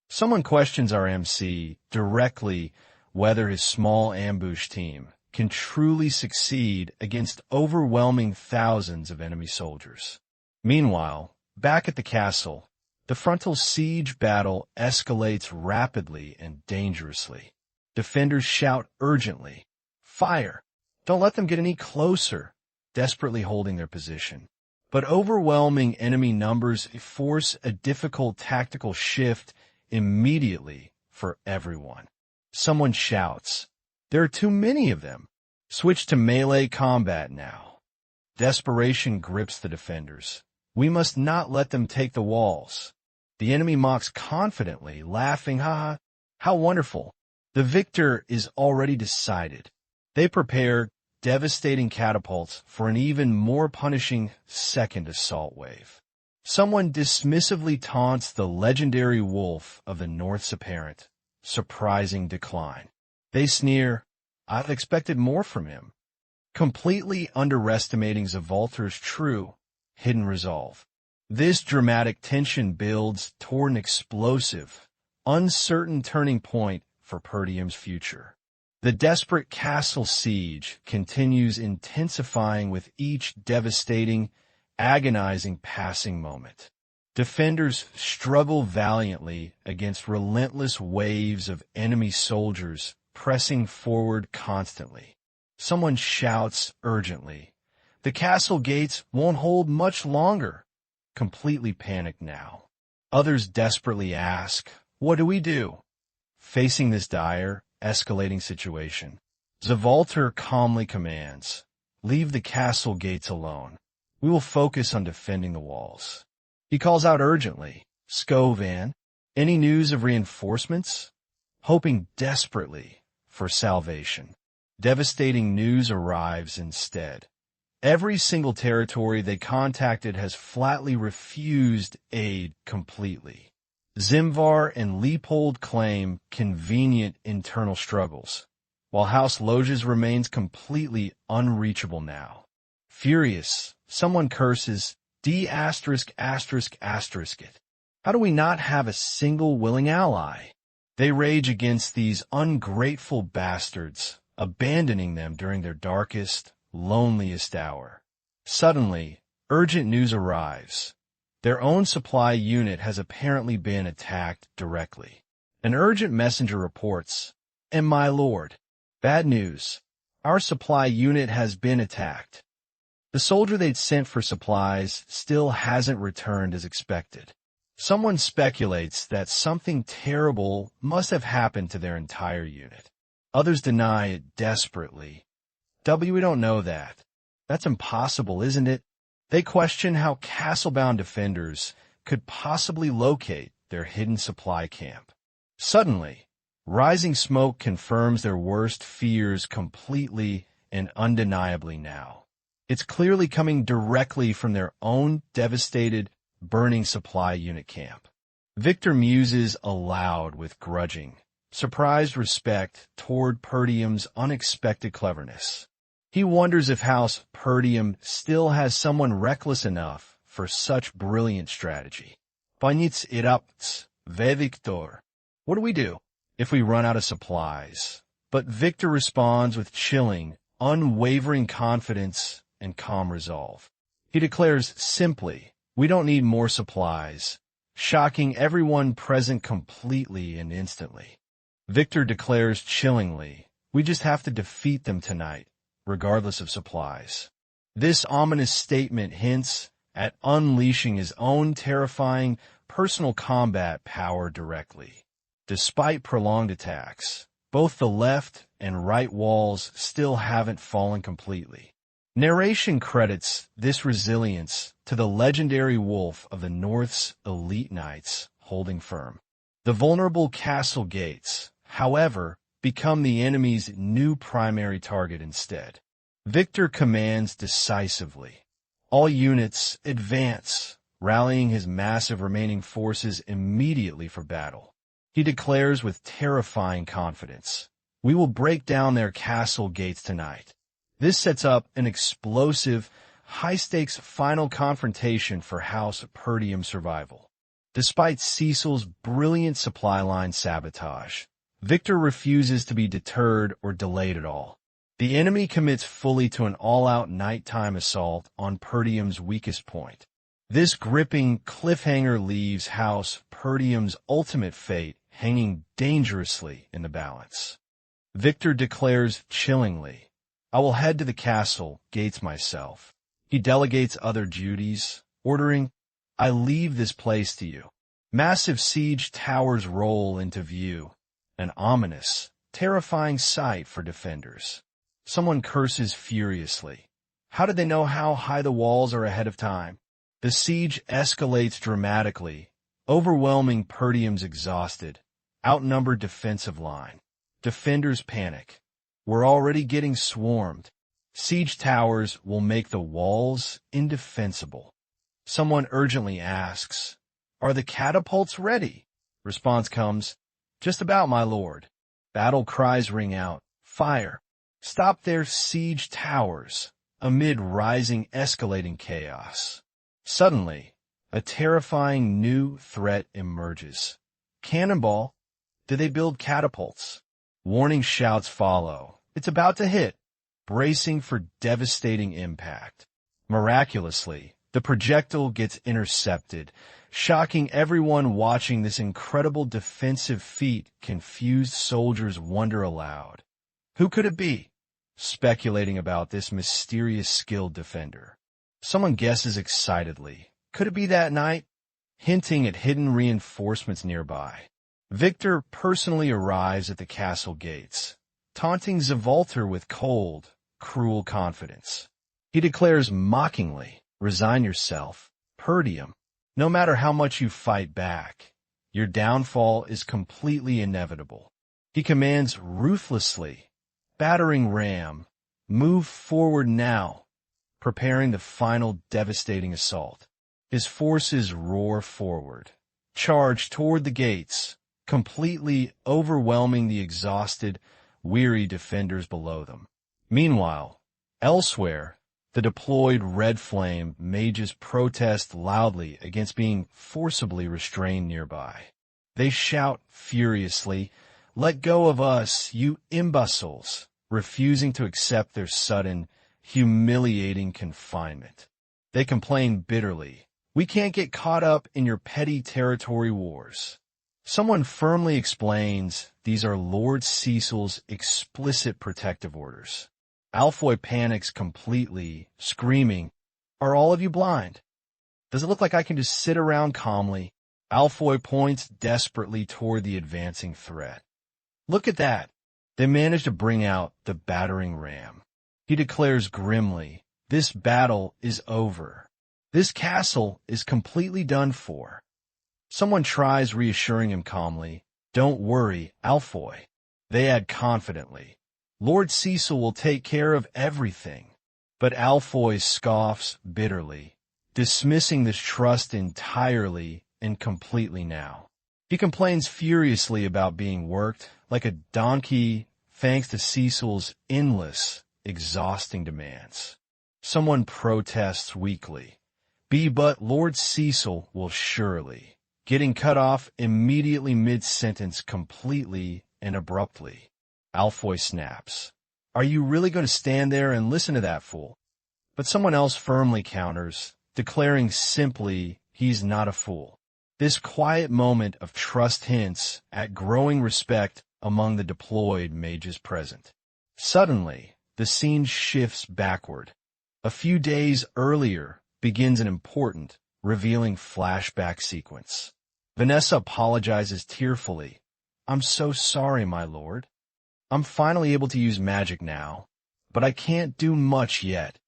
Speaker 1: Someone questions our MC directly whether his small ambush team can truly succeed against overwhelming thousands of enemy soldiers. Meanwhile, back at the castle, the frontal siege battle escalates rapidly and dangerously. Defenders shout urgently, "Fire! Don't let them get any closer," desperately holding their position. But overwhelming enemy numbers force a difficult tactical shift immediately for everyone. Someone shouts, "There are too many of them. Switch to melee combat now." Desperation grips the defenders. We must not let them take the walls. The enemy mocks confidently, laughing, "Ha ha, how wonderful. The victor is already decided." They prepare devastating catapults for an even more punishing second assault wave. Someone dismissively taunts the legendary wolf of the North's apparent, surprising decline. They sneer, "I've expected more from him," completely underestimating Zavalter's true, hidden resolve. This dramatic tension builds toward an explosive, uncertain turning point for Perdium's future. The desperate castle siege continues intensifying with each devastating, agonizing passing moment. Defenders struggle valiantly against relentless waves of enemy soldiers pressing forward constantly. Someone shouts urgently, "The castle gates won't hold much longer," completely panicked now. Others desperately ask, "What do we do?" Facing this dire, escalating situation, Zavalter calmly commands, "Leave the castle gates alone. We will focus on defending the walls." He calls out urgently, "Skovan, any news of reinforcements?" Hoping desperately for salvation. Devastating news arrives instead. Every single territory they contacted has flatly refused aid completely. Zimvar and Leopold claim convenient internal struggles, while House Loges remains completely unreachable now. Furious, someone curses, "D******. How do we not have a single willing ally?" They rage against these ungrateful bastards, abandoning them during their darkest, loneliest hour. Suddenly, urgent news arrives. Their own supply unit has apparently been attacked directly. An urgent messenger reports, "And my lord, bad news. Our supply unit has been attacked." The soldier they'd sent for supplies still hasn't returned as expected. Someone speculates that something terrible must have happened to their entire unit. Others deny it desperately. "We don't know that. That's impossible, isn't it?" They question how castle-bound defenders could possibly locate their hidden supply camp. Suddenly, rising smoke confirms their worst fears completely and undeniably now. It's clearly coming directly from their own devastated, burning supply unit camp. Victor muses aloud with grudging, surprised respect toward Perdium's unexpected cleverness. He wonders if House Perdium still has someone reckless enough for such brilliant strategy. Panits irapts, ve Victor. What do we do if we run out of supplies? But Victor responds with chilling, unwavering confidence and calm resolve. He declares simply, "We don't need more supplies," shocking everyone present completely and instantly. Victor declares chillingly, "We just have to defeat them tonight, regardless of supplies." This ominous statement hints at unleashing his own terrifying personal combat power directly. Despite prolonged attacks, both the left and right walls still haven't fallen completely. Narration credits this resilience to the legendary wolf of the North's elite knights holding firm. The vulnerable castle gates, however, become the enemy's new primary target instead. Victor commands decisively. "All units, advance," rallying his massive remaining forces immediately for battle. He declares with terrifying confidence, We will break down their castle gates tonight. This sets up an explosive, high-stakes final confrontation for House Perdium survival. Despite Cecil's brilliant supply line sabotage, Victor refuses to be deterred or delayed at all. The enemy commits fully to an all-out nighttime assault on Perdium's weakest point. This gripping cliffhanger leaves House Perdium's ultimate fate hanging dangerously in the balance. Victor declares chillingly, "I will head to the castle gates myself." He delegates other duties, ordering, "I leave this place to you." Massive siege towers roll into view, an ominous, terrifying sight for defenders. Someone curses furiously. How did they know how high the walls are ahead of time? The siege escalates dramatically, overwhelming Perdium's exhausted, outnumbered defensive line. Defenders panic. "We're already getting swarmed." Siege towers will make the walls indefensible. Someone urgently asks, "Are the catapults ready?" Response comes, "Just about, my lord." Battle cries ring out, "Fire! Stop their siege towers!" Amid rising, escalating chaos. Suddenly, a terrifying new threat emerges. Cannonball? Do they build catapults? Warning shouts follow. It's about to hit, bracing for devastating impact. Miraculously, the projectile gets intercepted, shocking everyone watching this incredible defensive feat. Confused soldiers wonder aloud. Who could it be? Speculating about this mysterious skilled defender. Someone guesses excitedly. Could it be that knight? Hinting at hidden reinforcements nearby. Victor personally arrives at the castle gates, taunting Zavalter with cold, cruel confidence. He declares mockingly, "Resign yourself, Perdium. No matter how much you fight back, your downfall is completely inevitable." He commands ruthlessly, "Battering ram, move forward now," preparing the final devastating assault. His forces roar forward, charge toward the gates, completely overwhelming the exhausted, weary defenders below them. Meanwhile, elsewhere, the deployed Red Flame mages protest loudly against being forcibly restrained nearby. They shout furiously, "Let go of us, you imbeciles," refusing to accept their sudden, humiliating confinement. They complain bitterly, "We can't get caught up in your petty territory wars." Someone firmly explains these are Lord Cecil's explicit protective orders. Alfoy panics completely, screaming, "Are all of you blind? Does it look like I can just sit around calmly?" Alfoy points desperately toward the advancing threat. "Look at that. They managed to bring out the battering ram." He declares grimly, "This battle is over. This castle is completely done for." Someone tries reassuring him calmly, "Don't worry, Alfoy." They add confidently, "Lord Cecil will take care of everything." But Alfoy scoffs bitterly, dismissing this trust entirely and completely now. He complains furiously about being worked like a donkey thanks to Cecil's endless, exhausting demands. Someone protests weakly, But Lord Cecil will surely," getting cut off immediately mid-sentence completely and abruptly. Alfoy snaps, "Are you really going to stand there and listen to that fool?" But someone else firmly counters, declaring simply he's not a fool. This quiet moment of trust hints at growing respect among the deployed mages present. Suddenly, the scene shifts backward. A few days earlier begins an important, revealing flashback sequence. Vanessa apologizes tearfully. "I'm so sorry, my lord. I'm finally able to use magic now, but I can't do much yet."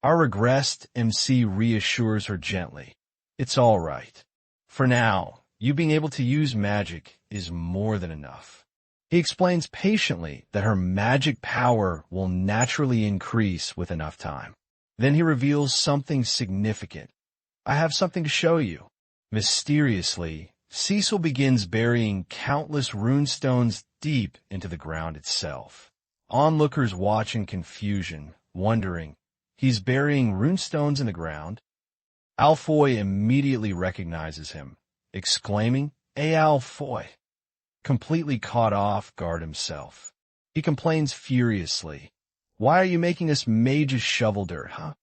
Speaker 1: Our regressed MC reassures her gently. "It's all right. For now, you being able to use magic is more than enough." He explains patiently that her magic power will naturally increase with enough time. Then he reveals something significant. "I have something to show you." Mysteriously, Cecil begins burying countless runestones deep into the ground itself. Onlookers watch in confusion, wondering, he's burying runestones in the ground? Alfoy immediately recognizes him, exclaiming, "Hey, Alfoy!" Completely caught off guard himself. He complains furiously, "Why are you making us mages shovel dirt, huh?"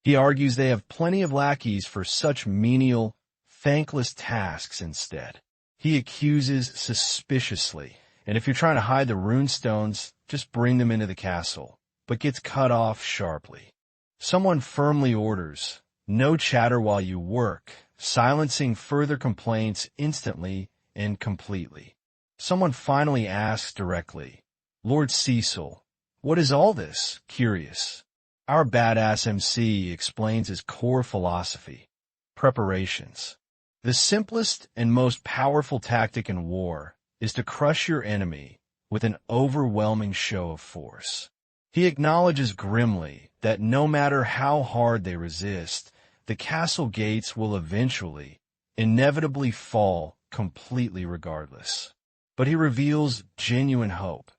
Speaker 1: He argues they have plenty of lackeys for such menial, thankless tasks instead. He accuses suspiciously, and if you're trying to hide the runestones, just bring them into the castle, but gets cut off sharply. Someone firmly orders, "No chatter while you work," silencing further complaints instantly and completely. Someone finally asks directly, "Lord Cecil, what is all this?" Curious. Our badass MC explains his core philosophy: preparations. The simplest and most powerful tactic in war is to crush your enemy with an overwhelming show of force. He acknowledges grimly that no matter how hard they resist, the castle gates will eventually, inevitably fall completely regardless. But he reveals genuine hope.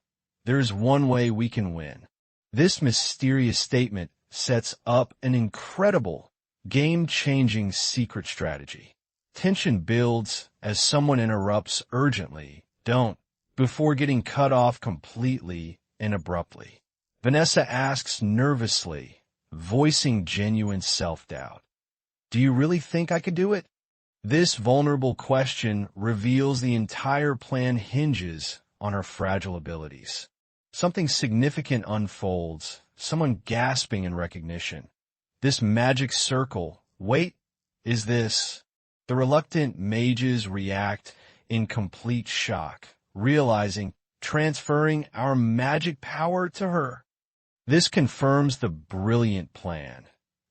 Speaker 1: There is one way we can win. This mysterious statement sets up an incredible, game-changing secret strategy. Tension builds as someone interrupts urgently, "Don't," before getting cut off completely and abruptly. Vanessa asks nervously, voicing genuine self-doubt, "Do you really think I could do it?" This vulnerable question reveals the entire plan hinges on her fragile abilities. Something significant unfolds, someone gasping in recognition. This magic circle, wait, is this? The reluctant mages react in complete shock, realizing transferring our magic power to her. This confirms the brilliant plan,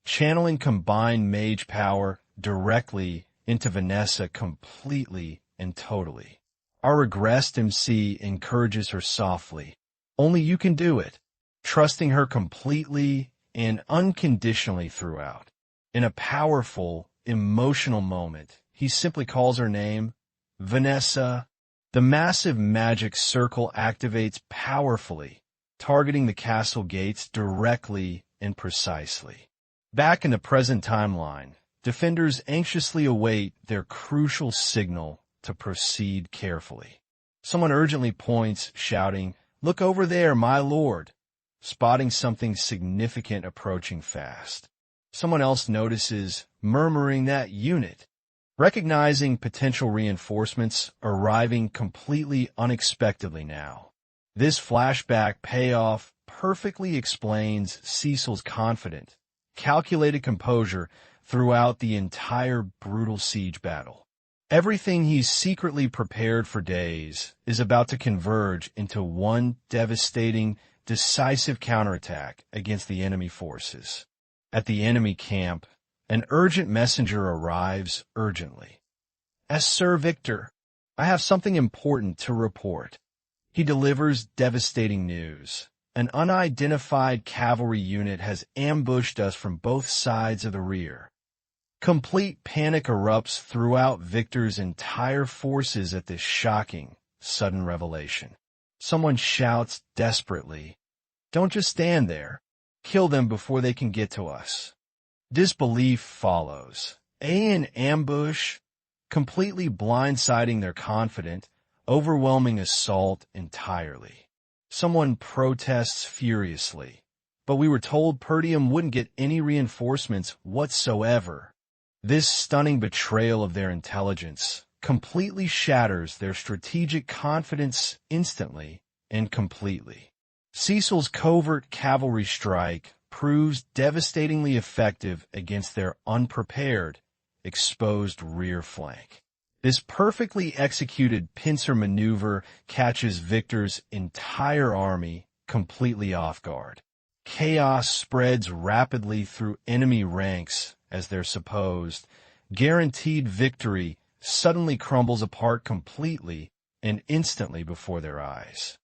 Speaker 1: channeling combined mage power directly into Vanessa completely and totally. Our regressed MC encourages her softly, "Only you can do it," trusting her completely and unconditionally throughout. In a powerful, emotional moment, he simply calls her name, "Vanessa." The massive magic circle activates powerfully, targeting the castle gates directly and precisely. Back in the present timeline, defenders anxiously await their crucial signal to proceed carefully. Someone urgently points, shouting, "Look over there, my lord," spotting something significant approaching fast. Someone else notices, murmuring, "That unit," recognizing potential reinforcements arriving completely unexpectedly now. This flashback payoff perfectly explains Cecil's confident, calculated composure throughout the entire brutal siege battle. Everything he's secretly prepared for days is about to converge into one devastating, decisive counterattack against the enemy forces. At the enemy camp, an urgent messenger arrives urgently. "As Sir Victor, I have something important to report." He delivers devastating news. An unidentified cavalry unit has ambushed us from both sides of the rear. Complete panic erupts throughout Victor's entire forces at this shocking, sudden revelation. Someone shouts desperately, "Don't just stand there. Kill them before they can get to us." Disbelief follows. An ambush, completely blindsiding their confident, overwhelming assault entirely. Someone protests furiously, "But we were told Perdium wouldn't get any reinforcements whatsoever." This stunning betrayal of their intelligence completely shatters their strategic confidence instantly and completely. Cecil's covert cavalry strike proves devastatingly effective against their unprepared, exposed rear flank. This perfectly executed pincer maneuver catches Victor's entire army completely off guard. Chaos spreads rapidly through enemy ranks as their supposed, guaranteed victory suddenly crumbles apart completely and instantly before their eyes.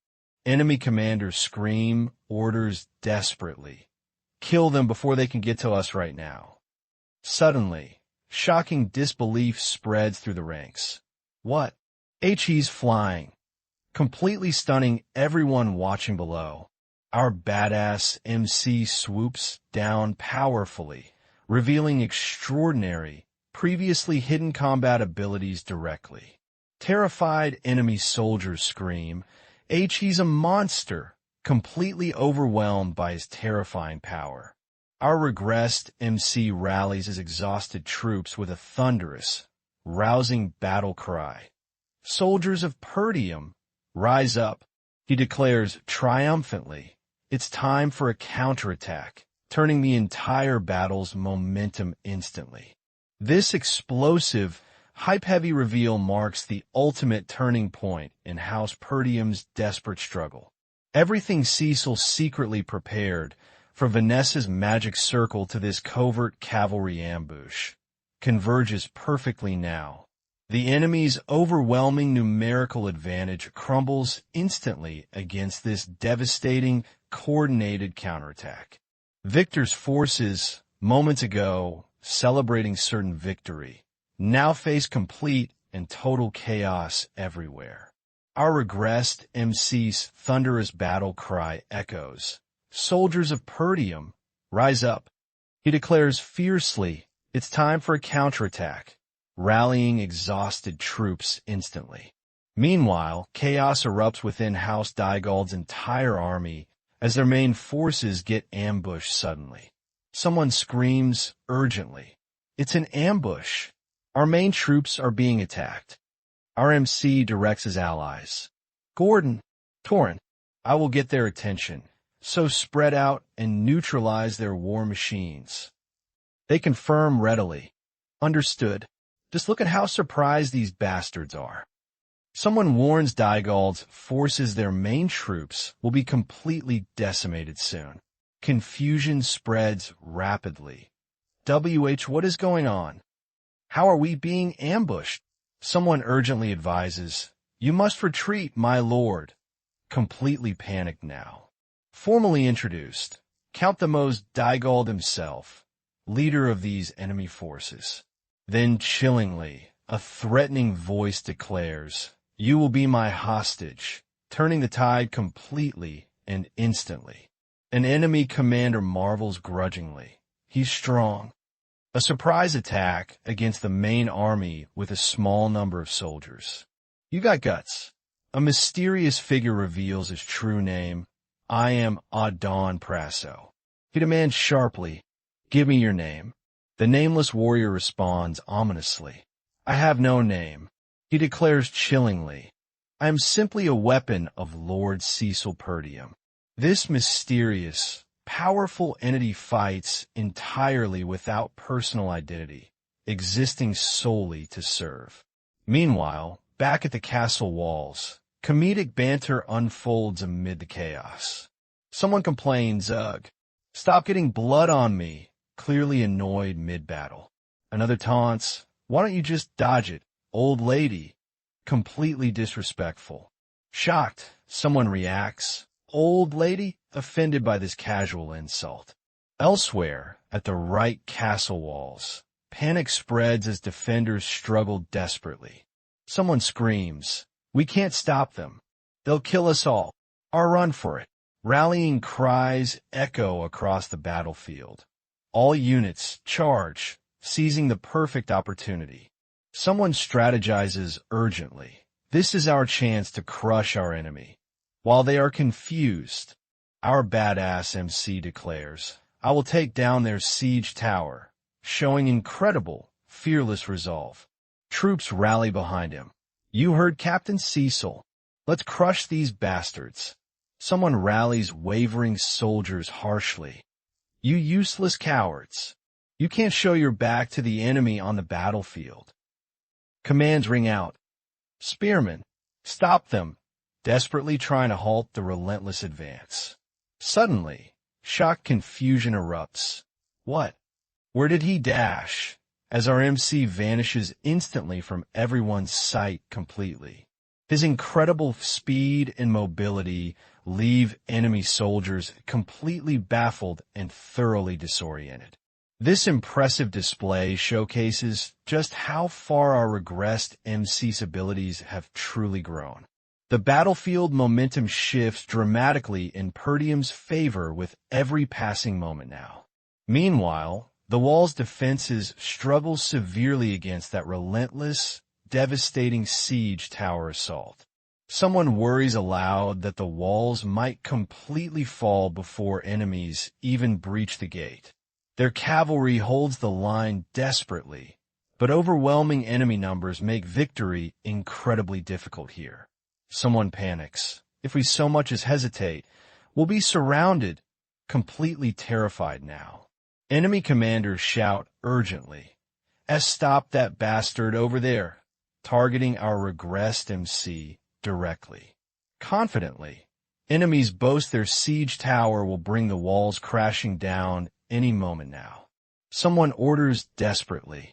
Speaker 1: Enemy commanders scream orders desperately, "Kill them before they can get to us right now." Suddenly, shocking disbelief spreads through the ranks. "What? HE's flying." completely stunning everyone watching below. Our badass MC swoops down powerfully, revealing extraordinary, previously hidden combat abilities directly. Terrified enemy soldiers scream, He's a monster, completely overwhelmed by his terrifying power. Our regressed MC rallies his exhausted troops with a thunderous, rousing battle cry. Soldiers of Perdium, rise up, he declares triumphantly. It's time for a counterattack, turning the entire battle's momentum instantly. This explosive, hype-heavy reveal marks the ultimate turning point in House Perdium's desperate struggle. Everything Cecil secretly prepared for Vanessa's magic circle to this covert cavalry ambush converges perfectly now. The enemy's overwhelming numerical advantage crumbles instantly against this devastating, coordinated counterattack. Victor's forces, moments ago celebrating certain victory, now face complete and total chaos everywhere. Our regressed MC's thunderous battle cry echoes. Soldiers of Perdium, rise up. He declares fiercely, it's time for a counterattack, rallying exhausted troops instantly. Meanwhile, chaos erupts within House Dygald's entire army as their main forces get ambushed suddenly. Someone screams urgently, it's an ambush. Our main troops are being attacked. Our MC directs his allies. Gordon, Torrent, I will get their attention, so spread out and neutralize their war machines. They confirm readily. Understood. Just look at how surprised these bastards are. Someone warns Dygald's forces their main troops will be completely decimated soon. Confusion spreads rapidly. What is going on? How are we being ambushed? Someone urgently advises, you must retreat, my lord. Completely panicked now. Formally introduced, Count the Most Dygald himself, leader of these enemy forces. Then chillingly, a threatening voice declares, you will be my hostage, turning the tide completely and instantly. An enemy commander marvels grudgingly. He's strong. A surprise attack against the main army with a small number of soldiers. You got guts. A mysterious figure reveals his true name. I am Adon Prasso. He demands sharply, give me your name. The nameless warrior responds ominously. I have no name. He declares chillingly, I am simply a weapon of Lord Cecil Perdium. This mysterious, powerful entity fights entirely without personal identity, existing solely to serve. Meanwhile, back at the castle walls, comedic banter unfolds amid the chaos. Someone complains, ugh, stop getting blood on me, clearly annoyed mid-battle. Another taunts, why don't you just dodge it, old lady? Completely disrespectful. Shocked, someone reacts, old lady, offended by this casual insult. Elsewhere, at the right castle walls, panic spreads as defenders struggle desperately. Someone screams, we can't stop them. They'll kill us all. Our run for it. Rallying cries echo across the battlefield. All units charge, seizing the perfect opportunity. Someone strategizes urgently. This is our chance to crush our enemy. While they are confused, our badass MC declares, I will take down their siege tower, showing incredible, fearless resolve. Troops rally behind him. You heard Captain Cecil. Let's crush these bastards. Someone rallies wavering soldiers harshly. You useless cowards. You can't show your back to the enemy on the battlefield. Commands ring out. Spearmen, stop them, desperately trying to halt the relentless advance. Suddenly, shocked confusion erupts. What? Where did he dash? As our MC vanishes instantly from everyone's sight completely. His incredible speed and mobility leave enemy soldiers completely baffled and thoroughly disoriented. This impressive display showcases just how far our regressed MC's abilities have truly grown. The battlefield momentum shifts dramatically in Perdium's favor with every passing moment now. Meanwhile, the wall's defenses struggle severely against that relentless, devastating siege tower assault. Someone worries aloud that the walls might completely fall before enemies even breach the gate. Their cavalry holds the line desperately, but overwhelming enemy numbers make victory incredibly difficult here. Someone panics. If we so much as hesitate, we'll be surrounded, completely terrified now. Enemy commanders shout urgently, "Stop that bastard over there," targeting our regressed MC directly. Confidently, enemies boast their siege tower will bring the walls crashing down any moment now. Someone orders desperately,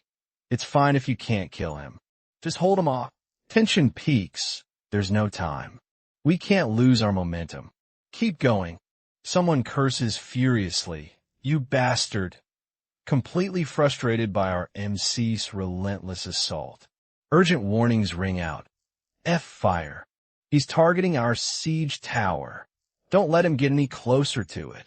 Speaker 1: "It's fine if you can't kill him. Just hold him off." Tension peaks. There's no time. We can't lose our momentum. Keep going. Someone curses furiously, "You bastard," completely frustrated by our MC's relentless assault. Urgent warnings ring out. Fire. He's targeting our siege tower. Don't let him get any closer to it.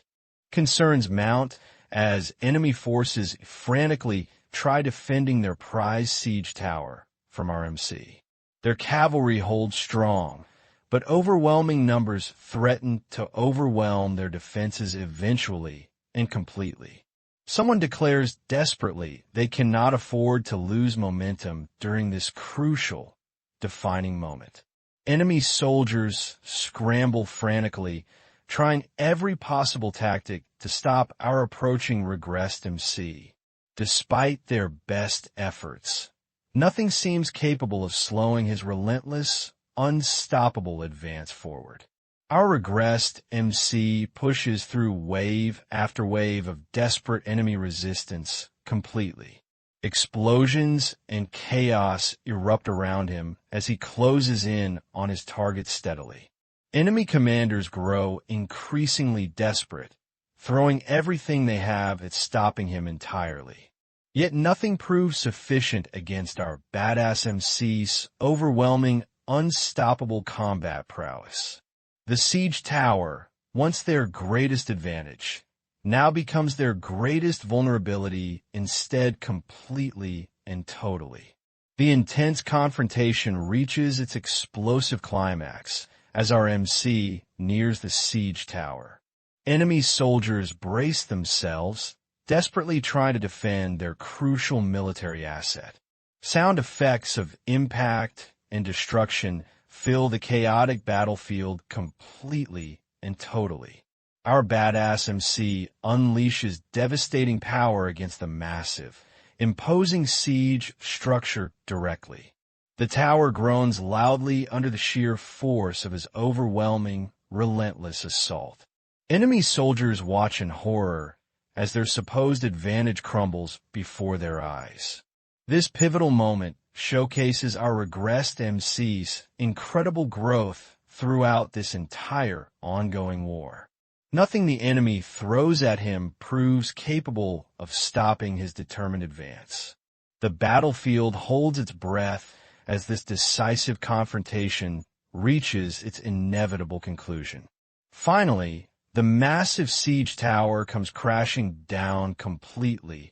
Speaker 1: Concerns mount as enemy forces frantically try defending their prized siege tower from our MC. Their cavalry holds strong, but overwhelming numbers threaten to overwhelm their defenses eventually and completely. Someone declares desperately they cannot afford to lose momentum during this crucial, defining moment. Enemy soldiers scramble frantically, trying every possible tactic to stop our approaching regressed MC. Despite their best efforts, nothing seems capable of slowing his relentless, unstoppable advance forward. Our regressed MC pushes through wave after wave of desperate enemy resistance completely. Explosions and chaos erupt around him as he closes in on his target steadily. Enemy commanders grow increasingly desperate, throwing everything they have at stopping him entirely. Yet nothing proves sufficient against our badass MC's overwhelming, unstoppable combat prowess. The siege tower, once their greatest advantage, now becomes their greatest vulnerability instead completely and totally. The intense confrontation reaches its explosive climax as our MC nears the siege tower. Enemy soldiers brace themselves, desperately trying to defend their crucial military asset. Sound effects of impact and destruction fill the chaotic battlefield completely and totally. Our badass MC unleashes devastating power against the massive, imposing siege structure directly. The tower groans loudly under the sheer force of his overwhelming, relentless assault. Enemy soldiers watch in horror as their supposed advantage crumbles before their eyes. This pivotal moment showcases our regressed MC's incredible growth throughout this entire ongoing war. Nothing the enemy throws at him proves capable of stopping his determined advance. The battlefield holds its breath as this decisive confrontation reaches its inevitable conclusion. Finally, the massive siege tower comes crashing down completely,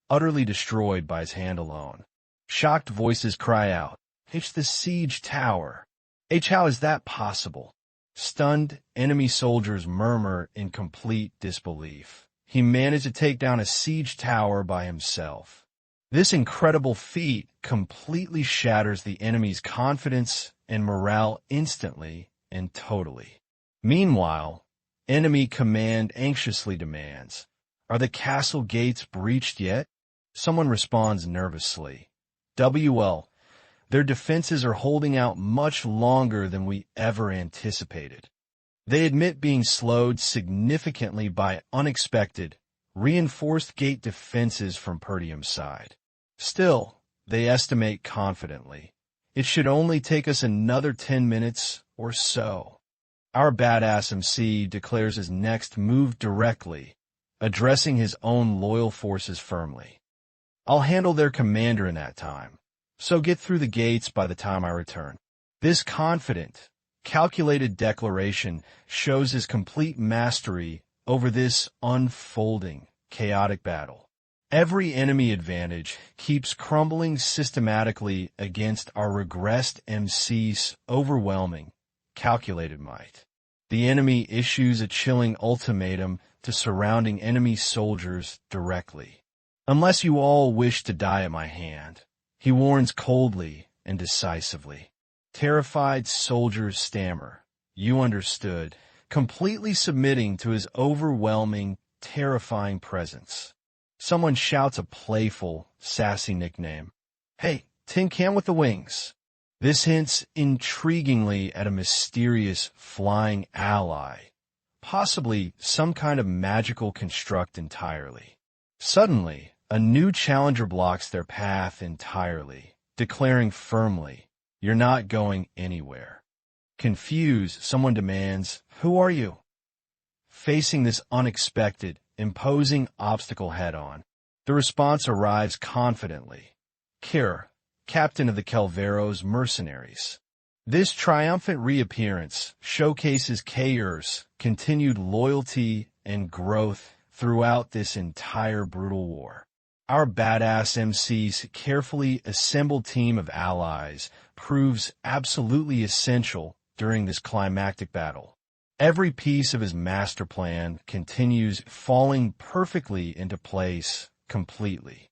Speaker 1: utterly destroyed by his hand alone. Shocked voices cry out, "It's the siege tower. How is that possible?" Stunned enemy soldiers murmur in complete disbelief. He managed to take down a siege tower by himself. This incredible feat completely shatters the enemy's confidence and morale instantly and totally. Meanwhile, enemy command anxiously demands, "Are the castle gates breached yet?" Someone responds nervously, "WL, their defenses are holding out much longer than we ever anticipated." They admit being slowed significantly by unexpected, reinforced gate defenses from Perdium's side. Still, they estimate confidently, "It should only take us another 10 minutes or so." Our badass MC declares his next move directly, addressing his own loyal forces firmly. "I'll handle their commander in that time, so get through the gates by the time I return." This confident, calculated declaration shows his complete mastery over this unfolding, chaotic battle. Every enemy advantage keeps crumbling systematically against our regressed MC's overwhelming, calculated might. The enemy issues a chilling ultimatum to surrounding enemy soldiers directly. Unless you all wish to die at my hand, he warns coldly and decisively. Terrified soldiers stammer. You understood, completely submitting to his overwhelming, terrifying presence. Someone shouts a playful, sassy nickname. Hey, Tin Can with the Wings. This hints intriguingly at a mysterious flying ally, possibly some kind of magical construct entirely. Suddenly, a new challenger blocks their path entirely, declaring firmly, "You're not going anywhere." Confused, someone demands, "Who are you?" Facing this unexpected, imposing obstacle head-on, the response arrives confidently. Kira, captain of the Calveros mercenaries. This triumphant reappearance showcases Kyr's continued loyalty and growth throughout this entire brutal war. Our badass MC's carefully assembled team of allies proves absolutely essential during this climactic battle. Every piece of his master plan continues falling perfectly into place completely.